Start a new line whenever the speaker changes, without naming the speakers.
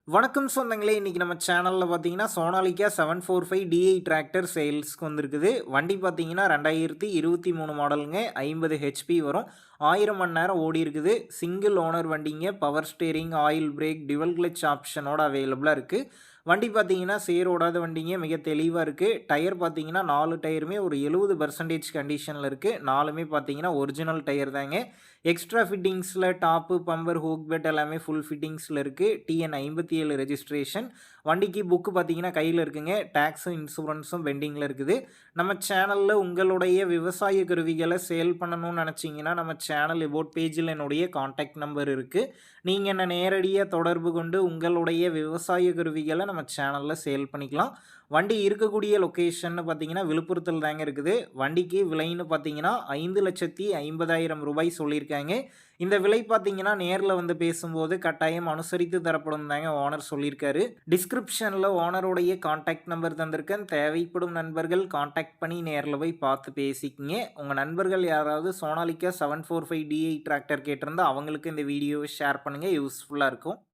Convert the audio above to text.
வணக்கம் சொந்தங்களே! இன்னைக்கு நம்ம சேனல்ல பார்த்தீங்கன்னா, சோனாலிகா 745 டிஐ டிராக்டர் சேல்ஸ்க்கு வந்திருக்குது. வண்டி பார்த்தீங்கன்னா 2023 மாடலுங்க. 50 ஹெச்பி வரும். 1000 மணி நேரம் ஓடியிருக்குது. சிங்கிள் ஓனர் வண்டிங்க. Power steering, oil brake, dual clutch ஆப்ஷனோட அவைலபிளா இருக்கு. வண்டி பார்த்தீங்கன்னா, சேர் ஓடாத வண்டிங்க. மிக தெளிவா இருக்கு. டயர் பார்த்தீங்கன்னா, 4 டயருமே ஒரு 70% கண்டிஷன்ல இருக்கு. 4மே பார்த்தீங்கன்னா, ஒரிஜினல் டயர் தாங்க. எக்ஸ்ட்ரா ஃபிட்டிங்ஸ்ல டாப்பு, பம்பர், ஹூக் பெட் எல்லாமே ஃபுல் ஃபிட்டிங்ஸ்ல இருக்கு. TN 57 registration. வண்டிக்கு புக் பார்த்தீங்கன்னா கையில இருக்குங்க. டாக்ஸும், இன்சூரன்ஸும் பெண்டிங்ல இருக்குது. நம்ம சேனல்ல உங்களுடைய விவசாய கருவிகள சேல் பண்ணணும்னு நெனச்சீங்கன்னா, நம்ம சேனல் அபவுட் பேஜ்ல என்னுடைய கான்டாக்ட் நம்பர் இருக்கு. நீங்க என்ன நேரடியா தொடர்பு கொண்டு உங்களுடைய விவசாய கருவிகள நம்ம சேனல்ல சேல் பண்ணிக்கலாம். வண்டி இருக்கக்கூடிய லொகேஷன்னு பார்த்தீங்கன்னா, விழுப்புரத்தில தாங்க இருக்குது. வண்டிக்கு விலைன்னு பார்த்தீங்கன்னா, ரூ. 5,50,000 சொல்லியிருக்காங்க. இந்த விலை பார்த்தீங்கன்னா, நேர்ல வந்து பேசும்போது கட்டாயம் அனுசரித்து தரப்படும் தாங்க ஓனர் சொல்லியிருக்காரு. டிஸ்கிரிப்ஷன்ல ஓனருடைய கான்டாக்ட் நம்பர் தந்திருக்கேன். தேவைப்படும் நண்பர்கள் கான்டாக்ட் பண்ணி நேர்ல போய் பார்த்து பேசிக்கங்க. உங்க நண்பர்கள் யாராவது சோனாலிகா 745 டிஐ டிராக்டர் கேட்டிருந்தா அவங்களுக்கு இந்த வீடியோவ ஷேர் பண்ணுங்க. யூஸ்ஃபுல்லா இருக்கும்.